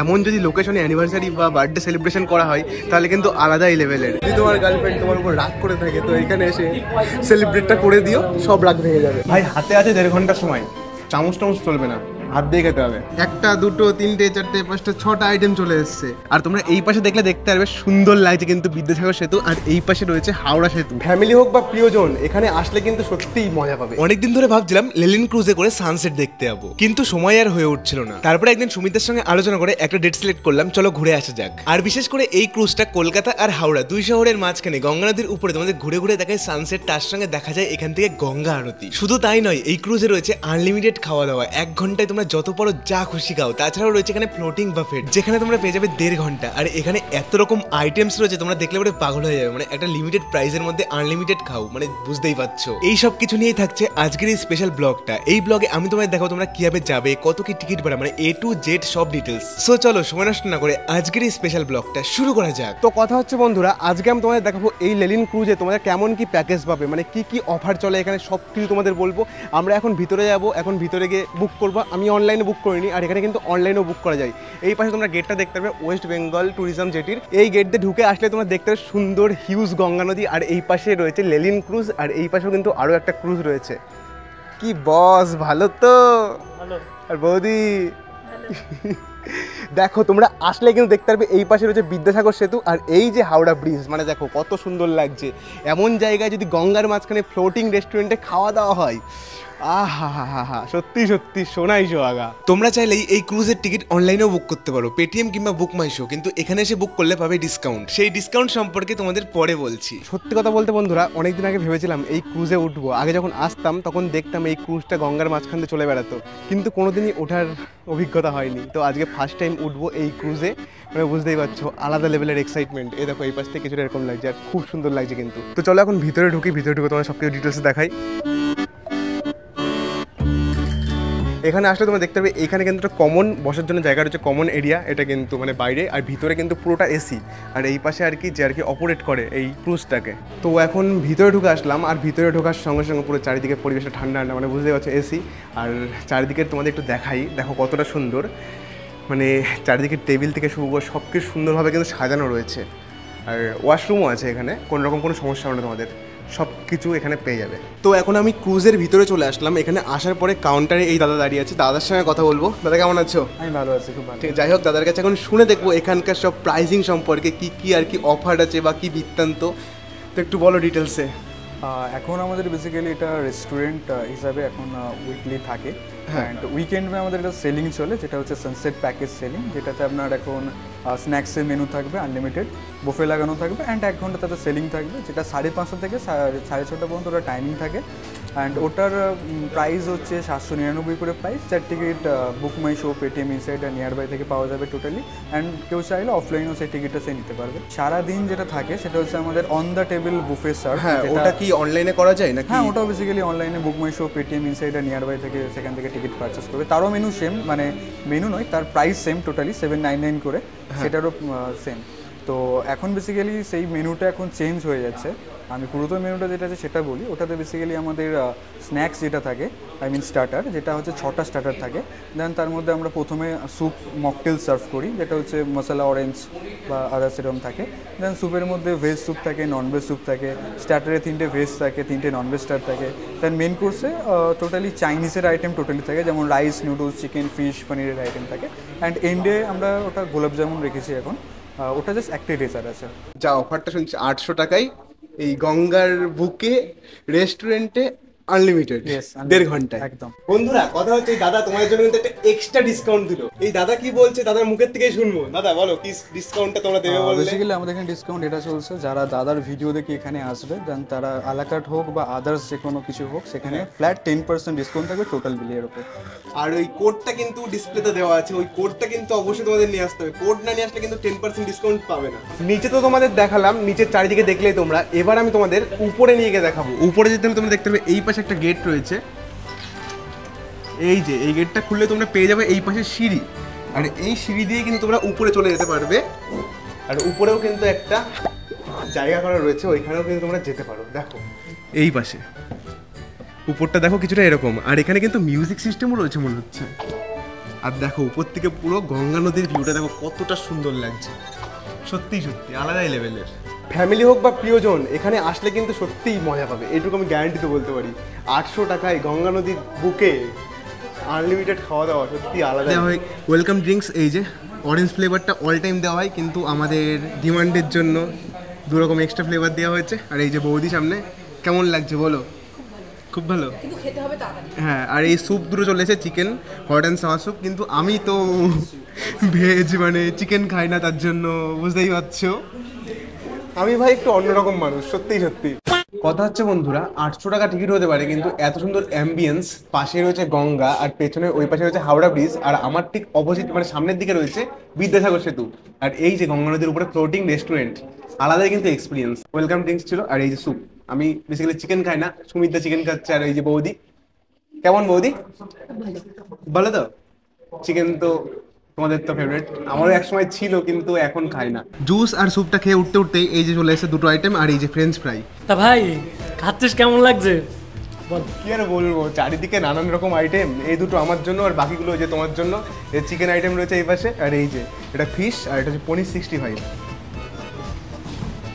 এমন যদি লোকেশনে অ্যানিভার্সারি বা বার্থডে সেলিব্রেশন করা হয় তাহলে কিন্তু আলাদাই লেভেলের। যদি তোমার গার্লফ্রেন্ড তোমার উপর রাগ করে থাকে তো এখানে এসে সেলিব্রেটটা করে দিও, সব রাগ ভেঙে যাবে। ভাই হাতে আছে 1.5 ঘন্টার সময়, চামচ টামচ চলবে না, হাত দিয়ে খেতে হবে। 1টা 2টো 3টে 4টে 5টা 6টা আইটেম চলে এসছে। আর তোমরা এই পাশে দেখলে দেখতে পারবে সুন্দর লাগছে কিন্তু বিদ্যাসাগর সেতু, আর এই পাশে রয়েছে হাওড়া সেতু। ফ্যামিলি হোক বা প্রিয়জন এখানে আসলে কিন্তু সত্যিই মজা পাবে। অনেকদিন ধরে ভাবছিলাম লেলিন ক্রুজে করে সানসেট দেখতে যাবো, কিন্তু সময় আর হয়ে উঠছিল না। তারপরে একদিন সুমিতের সঙ্গে আলোচনা করে একটা ডেট সিলেক্ট করলাম, চলো ঘুরে আসা যাক। আর বিশেষ করে এই ক্রুজটা কলকাতা আর হাওড়া 2 শহরের মাঝখানে গঙ্গা নদীর উপরে তোমাদের ঘুরে ঘুরে দেখায় সানসেট, তার সঙ্গে দেখা যায় এখান থেকে গঙ্গা আরতি। শুধু তাই নয়, এই ক্রুজে রয়েছে আনলিমিটেড খাওয়া দাওয়া, 1 ঘন্টায় তোমরা যত পারো যা খুশি খাও। তাছাড়াও রয়েছে এখানে ফ্লোটিং বাফেট, যেখানে তোমরা পেয়ে যাবে 1.5 ঘন্টা। আর এখানে এত রকম আইটেমস রয়েছে তোমরা দেখলে পরে পাগল হয়ে যাবে। মানে একটা লিমিটেড প্রাইসের মধ্যে আনলিমিটেড খাও, মানে বুঝতেই পারছো। এই সব কিছু নিয়েই থাকছে আজকের এই স্পেশাল ব্লগটা। এই ব্লগে আমি তোমাদের দেখাবো তোমরা কিভাবে যাবে, কত কি টিকিট ভাড়া, মানে A to Z সব ডিটেলস। সো চলো সময় নষ্ট না করে আজকের এই স্পেশাল ব্লগটা শুরু করা যাক। তো কথা হচ্ছে বন্ধুরা, আজকে আমি তোমাদের দেখাবো এই লেলিন ক্রুজে তোমাদের কেমন কি প্যাকেজ পাবে, মানে কি কি অফার চলে এখানে, সব কিছু তোমাদের বলবো। আমরা এখন ভিতরে যাবো, এখন ভিতরে গিয়ে বুক করবো। আমি অনলাইনে বুক করিনি, আর এখানে কিন্তু অনলাইনেও বুক করা যায়। এই পাশে তোমরা গেটটা দেখতে পাবে ওয়েস্ট বেঙ্গল ট্যুরিজম জেটির। এই গেট দিয়ে ঢুকে আসলে তোমরা দেখতে পাবে সুন্দর হিউজ গঙ্গা নদী, আর এই পাশে রয়েছে লেলিন ক্রুজ, আর এই পাশেও কিন্তু আরও একটা ক্রুজ রয়েছে। কি বস, ভালো তো? আর বৌদি দেখো তোমরা আসলে কিন্তু দেখতে পারবে এই পাশে রয়েছে বিদ্যাসাগর সেতু, আর এই যে হাওড়া ব্রিজ, মানে দেখো কত সুন্দর লাগছে। এমন জায়গায় যদি গঙ্গার মাঝখানে ফ্লোটিং রেস্টুরেন্টে খাওয়া দাওয়া হয়, আহা সত্যি সত্যি সোনাই সোহাগা। তোমরা চাইলেই এই ক্রুজের টিকিট অনলাইনেও বুক করতে পারো, পেটিএম কিংবা বুক মাই শো, কিন্তু এখানে এসে বুক করলে পাবে ডিসকাউন্ট। সেই ডিসকাউন্ট সম্পর্কে তোমাদের পরে বলছি। সত্যি কথা বলতে বন্ধুরা, অনেকদিন আগে ভেবেছিলাম এই ক্রুজে উঠবো। আগে যখন আসতাম তখন দেখতাম এই ক্রুজটা গঙ্গার মাঝখান দিয়ে চলে বেড়াতো, কিন্তু কোনোদিনই ওঠার অভিজ্ঞতা হয়নি। তো আজকে ফার্স্ট টাইম উঠবো এই ক্রুজে, মানে বুঝতেই পারছো আলাদা লেভেলের এক্সাইটমেন্ট। এই দেখো এই পাশ থেকে কিছুটা এরকম লাগছে, আর খুব সুন্দর লাগছে কিন্তু। তো চলো এখন ভিতরে ঢুকি, ভিতরে ঢুকে তোমার সব কিছু ডিটেলস দেখাই। এখানে আসলে তোমরা দেখতে পাবে এখানে কিন্তু একটা কমন বসার জন্য জায়গা রয়েছে, কমন এরিয়া। এটা কিন্তু মানে বাইরে, আর ভিতরে কিন্তু পুরোটা এসি। আর এই পাশে আর কি যে আর কি অপারেট করে এই ক্রুজটাকে। তো এখন ভিতরে ঢুকে আসলাম, আর ভিতরে ঢোকার সঙ্গে সঙ্গে পুরো চারিদিকে পরিবেশটা ঠান্ডা ঠান্ডা, মানে বুঝতেই পারছো এসি। আর চারিদিকে তোমাদের একটু দেখাই, দেখো কতটা সুন্দর, মানে চারিদিকে টেবিল থেকে শুরু করে সব কিছু সুন্দরভাবে কিন্তু সাজানো রয়েছে। আর ওয়াশরুমও আছে এখানে, কোনো রকম কোনো সমস্যা হবে না, তোমাদের সব কিছু এখানে পেয়ে যাবে। তো এখন আমি ক্রুজের ভিতরে চলে আসলাম। এখানে আসার পরে কাউন্টারে এই দাদা দাঁড়িয়ে আছে, দাদার সঙ্গে কথা বলবো। দাদা কেমন আছো? আমি ভালো আছি, খুব ভালো। ঠিক, যাই হোক দাদার কাছে এখন শুনে দেখবো এখানকার সব প্রাইসিং সম্পর্কে, কি কি আর কি অফার আছে বা কি বৃত্তান্ত, তো একটু বলো ডিটেলসে। এখন আমাদের বেসিক্যালি এটা রেস্টুরেন্ট হিসাবে এখন উইকলি থাকে, অ্যান্ড উইকেন্ডে আমাদের এটা সেলিং চলে, যেটা হচ্ছে সানসেট প্যাকেজ সেলিং, যেটাতে আপনার এখন স্ন্যাক্সের মেনু থাকবে আনলিমিটেড, বুফে লাগানো থাকবে, অ্যান্ড 1 ঘন্টা তাতে সেলিং থাকবে, যেটা 5:30 থেকে 6:30 পর্যন্ত ওটা টাইমিং থাকে। অ্যান্ড ওটার প্রাইস হচ্ছে 799 করে প্রাইস। যার ticket book my show, Paytm inside R near by থেকে পাওয়া যাবে টোটালি। অ্যান্ড কেউ চাইলে অফলাইনেও সেই টিকিটটা সে নিতে পারবে। সারাদিন যেটা থাকে সেটা হচ্ছে আমাদের on the table buffet serve. হ্যাঁ, ওটা কি অনলাইনে করা যায় নাকি? হ্যাঁ, ওটাও বেসিক্যালি অনলাইনে বুক মাই show, Paytm inside R near by থেকে সেখান থেকে টিকিট পারচেস করবে। তারও মেনু সেম, মানে মেনু নয়, তার প্রাইস সেম টোটালি 799 করে, সেটারও সেম। তো এখন বেসিক্যালি সেই মেনুটা এখন চেঞ্জ হয়ে যাচ্ছে। আমি পুরাতন মেনুটা যেটা আছে সেটা বলি। ওটাতে বেসিক্যালি আমাদের স্ন্যাক্স যেটা থাকে, আই মিন স্টার্টার, যেটা হচ্ছে 6টা স্টার্টার থাকে। দেন তার মধ্যে আমরা প্রথমে স্যুপ মকটেল সার্ভ করি, যেটা হচ্ছে মশলা অরেঞ্জ বা আদার্স এরকম থাকে। দেন স্যুপের মধ্যে ভেজ স্যুপ থাকে, ননভেজ স্যুপ থাকে, স্টার্টারে 3টে ভেজ থাকে, 3টে ননভেজ স্টার থাকে। দেন মেন কোর্সে টোটালি চাইনিজের আইটেম টোটালি থাকে, যেমন রাইস, নুডলস, চিকেন, ফিশ, পনিরের আইটেম থাকে। অ্যান্ড এন্ডে আমরা ওটা গোলাপ জামুন রেখেছি এখন, ওটা জাস্ট একটাই ডেজার্ট আছে। যা অফারটা শুনছি 800 টাকায় এই গঙ্গার বুকে রেস্টুরেন্টে আনলিমিটেড 1.5 ঘন্টায় একদম। বন্ধুরা কথা হচ্ছে এই দাদা তোমাদের জন্য কিন্তু একটা এক্সট্রা ডিসকাউন্ট দিল। এই দাদা কি বলছে দাদার মুখের থেকেই শুনবো। দাদা বলো কি ডিসকাউন্টটা তোমরা দেবে বললে? বেসিক্যালি আমাদের এখানে ডিসকাউন্ট এটা চলছে, যারা দাদার ভিডিও দেখে এখানে আসবে, দেন তারা আলাকাট হোক বা আদার্স যে কোনো কিছু হোক, সেখানে ফ্ল্যাট 10% ডিসকাউন্ট থাকবে টোটাল বিলের উপর। আর ওই কোডটা কিন্তু ডিসপ্লেতে দেওয়া আছে, ওই কোডটা কিন্তু অবশ্যই তোমাদের নিয়ে আসতে হবে। কোড না নিয়ে আসলে কিন্তু 10% ডিসকাউন্ট পাবে না। নিচে তো তোমাদের দেখালাম, নিচের চারিদিকে দেখলেই তোমরা। এবার আমি তোমাদের উপরে নিয়ে গিয়ে দেখাবো। উপরে যেতে হলে তোমরা দেখতে পাবে এই পাশে একটা গেট রয়েছে, এই যে এই গেটটা খুললে তোমরা পেয়ে যাবে এই পাশে সিঁড়ি, আর এই সিঁড়ি দিয়ে কিন্তু তোমরা উপরে চলে যেতে পারবে। আর উপরেও কিন্তু একটা জায়গা করা রয়েছে, ওইখানেও কিন্তু তোমরা যেতে পারো। দেখো এই পাশে উপরটা দেখো কিছুটা এরকম, আর এখানে কিন্তু মিউজিক সিস্টেমও রয়েছে মনে হচ্ছে। আর দেখো উপর থেকে পুরো গঙ্গা নদীর ভিউটা দেখো কতটা সুন্দর লাগছে, সত্যি সত্যি আলাদাই লেভেলের। ফ্যামিলি হোক বা প্রিয়জন এখানে আসলে কিন্তু সত্যিই মজা পাবে, এইটুকু আমি গ্যারান্টিতে বলতে পারি। 800 টাকায় গঙ্গা নদীর বুকে আনলিমিটেড খাওয়া দাওয়া সত্যি আলাদা হয়। ওয়েলকাম ড্রিঙ্কস এই যে অরেঞ্জ ফ্লেভারটা অল টাইম দেওয়া হয়, কিন্তু আমাদের ডিমান্ডের জন্য 2 রকম এক্সট্রা ফ্লেভার দেওয়া হয়েছে। আর এই যে বৌদি সামনে, কেমন লাগছে বলো? খুব ভালো, হ্যাঁ। আর এই স্যুপ দুটো চলে এসেছে, chicken hot and sour soup, কিন্তু আমি তো ভেজ মানে চিকেন খাই না, তার জন্য বুঝতেই পারছো আমি ভাই একটু অন্যরকম মানুষ, সত্যিই সত্যি। কথা হচ্ছে বন্ধুরা 800 টাকা টিকিট হতে পারে, কিন্তু এত সুন্দর অ্যাম্বিয়েন্স, পাশে রয়েছে গঙ্গা আর পেছনে ওই পাশে রয়েছে হাওড়া ব্রিজ, আর আমার ঠিক অপোজিট মানে সামনের দিকে রয়েছে বিদ্যাসাগর সেতু, আর এই যে গঙ্গা নদীর উপরে ফ্লোটিং রেস্টুরেন্ট, আলাদাই কিন্তু এক্সপিরিয়েন্স। ওয়েলকাম ড্রিঙ্কস ছিল আর এই যে স্যুপ। আমি বেসিক্যালি চিকেন খাই না, সুমিতা চিকেন খাচ্ছে। আর এই যে বৌদি, কেমন বৌদি? ভালো তো? চিকেন তো তোমাদের তো ফেভারিট, আমারও একসময় ছিল কিন্তু এখন খাই না। জুস আর স্যুপটা খেয়ে উঠতে উঠতেই এই যে চলে এসেছে 2টো আইটেম, আর এই যে ফ্রেঞ্চ ফ্রাই। তা ভাই খাচ্ছিস কেমন লাগছে বল? কি আর বলবো, চারিদিকে নানান রকম আইটেম, এই দুটো আমার জন্য আর বাকিগুলো যে তোমার জন্য। এই চিকেন আইটেম রয়েছে এই পাশে, আর এই যে এটা ফিশ, আর এটা হচ্ছে পনির 65।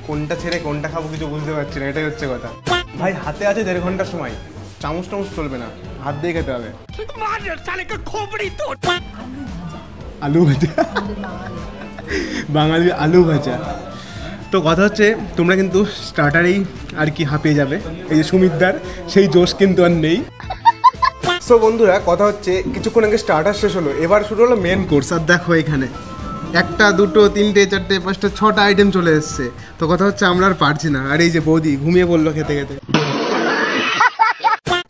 কোনটা ছেড়ে কোনটা খাবো কিছু বুঝতে পারছি না, এটাই হচ্ছে কথা। ভাই হাতে আছে 1.5 ঘন্টার সময়, চামচ টামচ চলবে না, হাত দিয়ে খেতে হবে। আলু ভাজা, বাঙালি আলু ভাজা। তো কথা হচ্ছে তোমরা কিন্তু স্টার্টারেই আর কি হাঁপিয়ে যাবে, এই যে সুমিতদার সেই জোশ কিন্তু আর নেই। সো বন্ধুরা কথা হচ্ছে কিছুক্ষণ আগে স্টার্টার শেষ হলো, এবার শুরু হলো মেন কোর্স। আর দেখো এখানে 1টা 2টো 3টে 4টে 5টে 6টা আইটেম চলে এসছে। তো কথা হচ্ছে আমরা আর পারছি না, আর এই যে বৌদি ঘুমিয়ে পড়লো খেতে খেতে।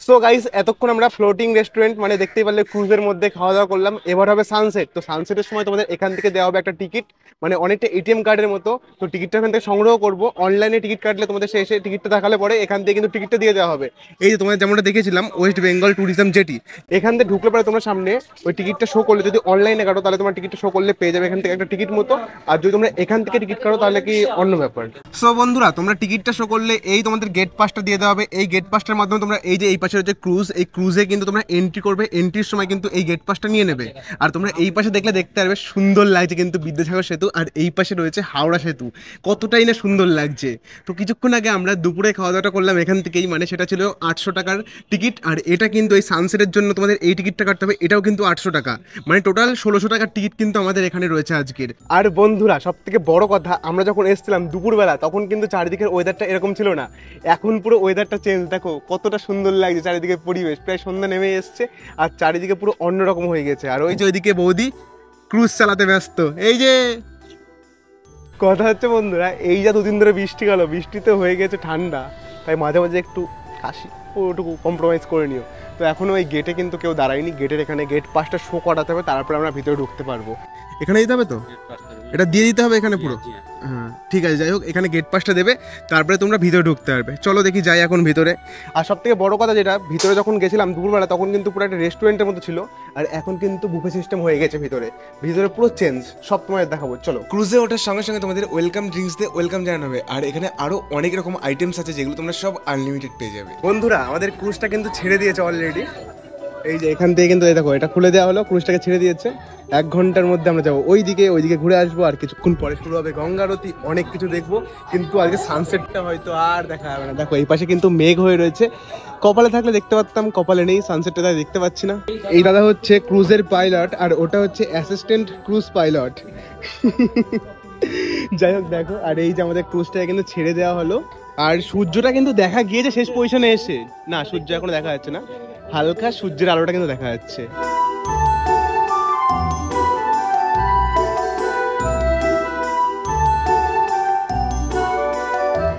সো গাইস এতক্ষণ আমরা ফ্লোটিং রেস্টুরেন্ট মানে দেখতেই পারলে ক্রুজের মধ্যে খাওয়া দাওয়া করলাম। এবার হবে সানসেট। তো সানসেটের সময় তোমাদের এখান থেকে দেওয়া হবে একটা টিকিট, মানে অনেকটা এটিএম কার্ডের মতো। তো টিকিটটা এখান থেকে সংগ্রহ করবো, অনলাইনে টিকিট কাটলে তোমাদের এসে টিকিটটা দেখালে পরে এখান থেকে কিন্তু টিকিটটা দিয়ে দেওয়া হবে। এই যে তোমাদের যেমনটা দেখেছিলাম ওয়েস্ট বেঙ্গল ট্যুরিজম জেটি, এখান থেকে ঢুকলে পরে তোমরা সামনে ওই টিকিটটা শো করলে, যদি অনলাইনে কাটো তাহলে তোমার টিকিটটা শো করলে পেয়ে যাবে এখান থেকে একটা টিকিট মতো। আর যদি তোমরা এখান থেকে টিকিট কাটো তাহলে কি অন্য ব্যাপার। সো বন্ধুরা তোমরা টিকিটটা শো করলে এই তোমাদের গেট পাসটা দিয়ে দেওয়া হবে। এই গেট পাসটার মাধ্যমে তোমরা এই যে এই পাশে রয়েছে ক্রুজ, এই ক্রুজে কিন্তু তোমরা এন্ট্রি করবে, এন্ট্রির সময় কিন্তু এই গেট পাসটা নিয়ে নেবে। আর তোমরা এই পাশে দেখলে দেখতে পারবে সুন্দর লাগছে কিন্তু বিদ্যাসাগর সেতু, আর এই পাশে রয়েছে হাওড়া সেতু, কতটাই না সুন্দর লাগছে। তো কিছুক্ষণ আগে আমরা দুপুরে খাওয়া দাওয়াটা করলাম এখান থেকেই, মানে সেটা ছিল 800 টাকার টিকিট। আর এটা কিন্তু এই সানসেটের জন্য তোমাদের এই টিকিটটা কাটতে হবে, এটাও কিন্তু 800 টাকা, মানে টোটাল 1600 টাকার টিকিট কিন্তু আমাদের এখানে রয়েছে আজকের। আর বন্ধুরা সব থেকে বড় কথা, আমরা যখন এসেছিলাম দুপুরবেলা তখন কিন্তু চারিদিকের ওয়েদারটা এরকম ছিল না, এখন পুরো ওয়েদারটা চেঞ্জ। দেখো কতটা সুন্দর লাগছে চারিদিকে পরিবেশ, প্রায় সন্ধ্যা নেমে এসছে আর চারিদিকে পুরো অন্যরকম হয়ে গেছে। আর ওই যে ওইদিকে বৌদি ক্রুজ চালাতে ব্যস্ত। এই যে কথা হচ্ছে বন্ধুরা, এই যা 2 দিন ধরে বৃষ্টি গেল, বৃষ্টিতে হয়ে গেছে ঠান্ডা, তাই মাঝে মাঝে একটু কাশি, ওটুকু কম্প্রোমাইজ করে নিও। তো এখনও ওই গেটে কিন্তু কেউ দাঁড়ায়নি, গেটের এখানে গেট পাসটা শো করাতে হবে, তারপরে আমরা ভিতরে ঢুকতে পারবো। এখানে দিতে হবে তো, এটা দিয়ে দিতে হবে এখানে পুরো। হ্যাঁ ঠিক আছে, যাই হোক এখানে গেট পাসটা দেবে, তারপরে তোমরা ভিতরে ঢুকতে পারবে। চলো দেখি যাই এখন ভিতরে। আর সব থেকে বড় কথা যেটা, ভিতরে যখন গেছিলাম দুপুরবেলা তখন কিন্তু পুরো একটা রেস্টুরেন্টের মতো ছিল, আর এখন কিন্তু বুফে সিস্টেম হয়ে গেছে ভিতরে। ভিতরে পুরো চেঞ্জ, সব তোমাদের দেখাবো। চলো ক্রুজে ওঠার সঙ্গে সঙ্গে তোমাদের ওয়েলকাম ড্রিঙ্কস দিয়ে ওয়েলকাম জানানো হবে, আর এখানে আরো অনেক রকম আইটেমস আছে যেগুলো তোমরা সব আনলিমিটেড পেয়ে যাবে। বন্ধুরা আমাদের ক্রুজটা কিন্তু ছেড়ে দিয়েছে অলরেডি, এই যে এখান থেকে কিন্তু এই দেখো এটা খুলে দেওয়া হলো, ক্রুজটাকে ছেড়ে দিয়েছে। 1 ঘন্টার মধ্যে আমরা যাবো ওইদিকে ঘুরে আসবো, আর কিছুক্ষণ পরে শুরু হবে গঙ্গা আরতি, অনেক কিছু দেখবো। কিন্তু আজকে সানসেটটা হয়তো আর দেখা যাবে না। দেখো এই পাশে কিন্তু মেঘ হয়ে রয়েছে, কপালে থাকলে দেখতে পারতাম, কপালে নেই, সানসেটটা তাই দেখতে পাচ্ছি না। এই দাদা হচ্ছে ক্রুজের পাইলট, আর ওটা হচ্ছে অ্যাসিস্ট্যান্ট ক্রুজ পাইলট। যাই হোক দেখো, আর এই যে আমাদের ক্রুজটা কিন্তু ছেড়ে দেওয়া হলো, আর সূর্যটা কিন্তু দেখা গিয়েছে শেষ পজিশনে এসে। না সূর্য এখনো দেখা যাচ্ছে না, হালকা সূর্যের আলোটা কিন্তু দেখা যাচ্ছে।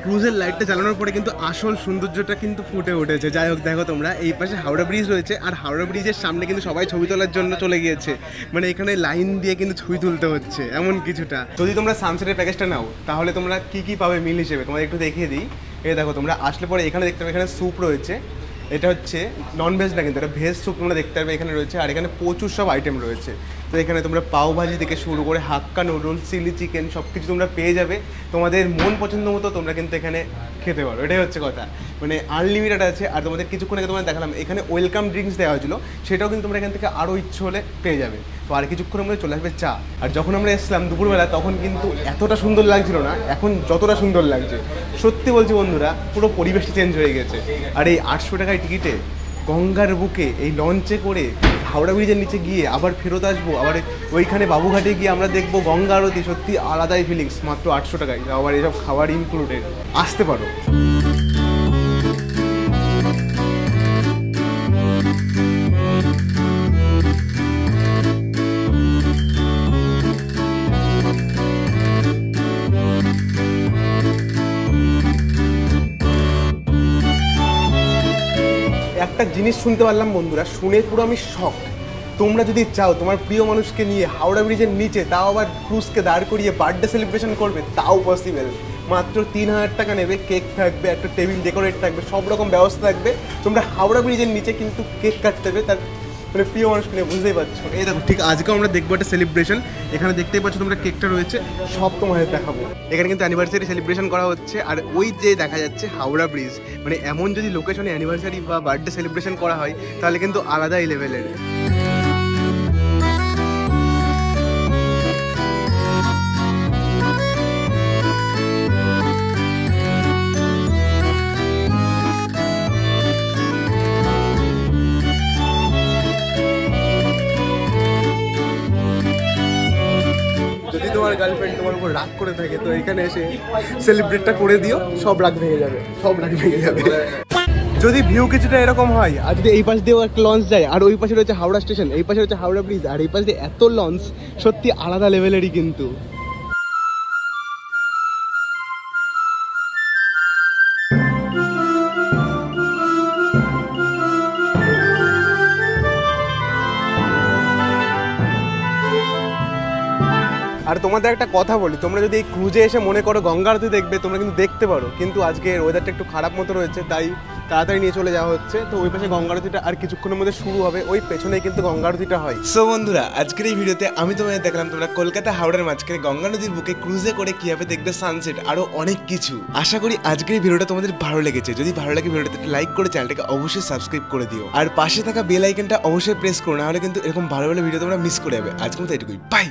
ক্রুজের লাইটটা জ্বালানোর পরে কিন্তু আসল সৌন্দর্যটা কিন্তু ফুটে উঠেছে। যাই হোক দেখো তোমরা, এই পাশে হাওড়া ব্রিজ রয়েছে, আর হাওড়া ব্রিজের সামনে কিন্তু সবাই ছবি তোলার জন্য চলে গিয়েছে, মানে এখানে লাইন দিয়ে কিন্তু ছবি তুলতে হচ্ছে এমন কিছুটা। যদি তোমরা সানসেটের প্যাকেজটা নাও তাহলে তোমরা কি কি পাবে মিল হিসেবে তোমাদের একটু দেখিয়ে দিই। এই দেখো তোমরা আসলে পরে এখানে দেখতে পাবে এখানে স্যুপ রয়েছে, এটা হচ্ছে নন ভেজ না কিন্তু এটা ভেজ স্যুপ তোমরা দেখতে পারবে এখানে রয়েছে। আর এখানে প্রচুর সব আইটেম রয়েছে, তো এখানে তোমরা পাও ভাজি থেকে শুরু করে হাক্কা নুডলস, চিলি চিকেন সব কিছু তোমরা পেয়ে যাবে। তোমাদের মন পছন্দ মতো তোমরা কিন্তু এখানে খেতে পারো, এটাই হচ্ছে কথা। মানে আনলিমিটেড আছে। আর তোমাদের কিছুক্ষণ আগে তোমাদের দেখালাম এখানে ওয়েলকাম ড্রিঙ্কস দেওয়া হয়েছিল, সেটাও কিন্তু তোমরা এখান থেকে আরও ইচ্ছে হলে পেয়ে যাবে। তো আর কিছুক্ষণের মধ্যে চলে আসবে চা। আর যখন আমরা এসেছিলাম দুপুরবেলা তখন কিন্তু এতটা সুন্দর লাগছিল না, এখন যতটা সুন্দর লাগছে। সত্যি বলছি বন্ধুরা, পুরো পরিবেশটা চেঞ্জ হয়ে গেছে। আর এই 800 টাকায় টিকিটে গঙ্গার বুকে এই লঞ্চে করে হাওড়া ব্রিজের নিচে গিয়ে আবার ফেরত আসবো, আবার ওইখানে বাবুঘাটে গিয়ে আমরা দেখবো গঙ্গা আরতি, সত্যি আলাদাই ফিলিংস। মাত্র 800 টাকায়, আবার এইসব খাবার ইনক্লুডেড। আসতে পারো। একটা জিনিস শুনতে পারলাম বন্ধুরা, শুনে পুরো আমি শক। তোমরা যদি চাও তোমার প্রিয় মানুষকে নিয়ে হাওড়া ব্রিজের নিচে, তাও আবার ক্রুজকে দাঁড় করিয়ে বার্থডে সেলিব্রেশন করবে, তাও পসিবল। মাত্র 3000 টাকা নেবে, কেক থাকবে, একটা টেবিল ডেকোরেট থাকবে, সব রকম ব্যবস্থা থাকবে। তোমরা হাওড়া ব্রিজের নিচে কিন্তু কেক কাটতে হবে তার মানে প্রিয় মানুষকে নিয়ে, বুঝতেই পারছো। এই দেখো, ঠিক আজকেও আমরা দেখবো একটা সেলিব্রেশন। এখানে দেখতেই পাচ্ছ তোমরা, কেকটা রয়েছে, সব তোমাদের দেখাবো। এখানে কিন্তু অ্যানিভার্সারি সেলিব্রেশন করা হচ্ছে। আর ওই যে দেখা যাচ্ছে হাওড়া ব্রিজ, মানে এমন যদি লোকেশনে অ্যানিভার্সারি বা বার্থডে সেলিব্রেশন করা হয় তাহলে কিন্তু আলাদাই লেভেলের। যদি তোমার গার্লফ্রেন্ড তোমার উপর রাগ করে থাকে তো এখানে এসে সেলিব্রেটটা করে দিও, সব রাগ ভেঙে যাবে, সব রাগ ভেঙে যাবে। যদি ভিউ কিছুটা এরকম হয়, আর যদি এই পাশ দিয়েও একটা লঞ্চ যায়, আর ওই পাশে রয়েছে হাওড়া স্টেশন, এই পাশে রয়েছে হাওড়া ব্রিজ, আর এই পাশ দিয়ে এত লঞ্চ, সত্যি আলাদা লেভেলেরই কিন্তু। আর তোমাদের একটা কথা বলি, তোমরা যদি এই ক্রুজে এসে মনে করো গঙ্গা আরতি দেখবে, তোমরা কিন্তু দেখতে পারো, কিন্তু আজকের ওয়েদারটা একটু খারাপ মতো রয়েছে, তাই তাড়াতাড়ি নিয়ে চলে যাওয়া হচ্ছে। তো ওই পাশে গঙ্গা আরতিটা আর কিছুক্ষণের মধ্যে শুরু হবে, ওই পেছনেই কিন্তু গঙ্গা আরতিটা হয়। সো বন্ধুরা, আজকের এই ভিডিওতে আমি তোমাদের দেখলাম তোমরা কলকাতা হাওড়ার মাঝখানে গঙ্গা নদীর বুকে ক্রুজে করে কিভাবে দেখবে সানসেট, আরো অনেক কিছু। আশা করি আজকের এই ভিডিওটা তোমাদের ভালো লেগেছে। যদি ভালো লাগে ভিডিওটাতে লাইক করে চ্যানেলটাকে অবশ্যই সাবস্ক্রাইব করে দিও, আর পাশে থাকা বেল আইকনটা অবশ্যই প্রেস করো, না হলে কিন্তু এরকম ভালো ভালো ভিডিও তোমরা মিস করে যাবে। আজকের মতো এটুকুই, বাই।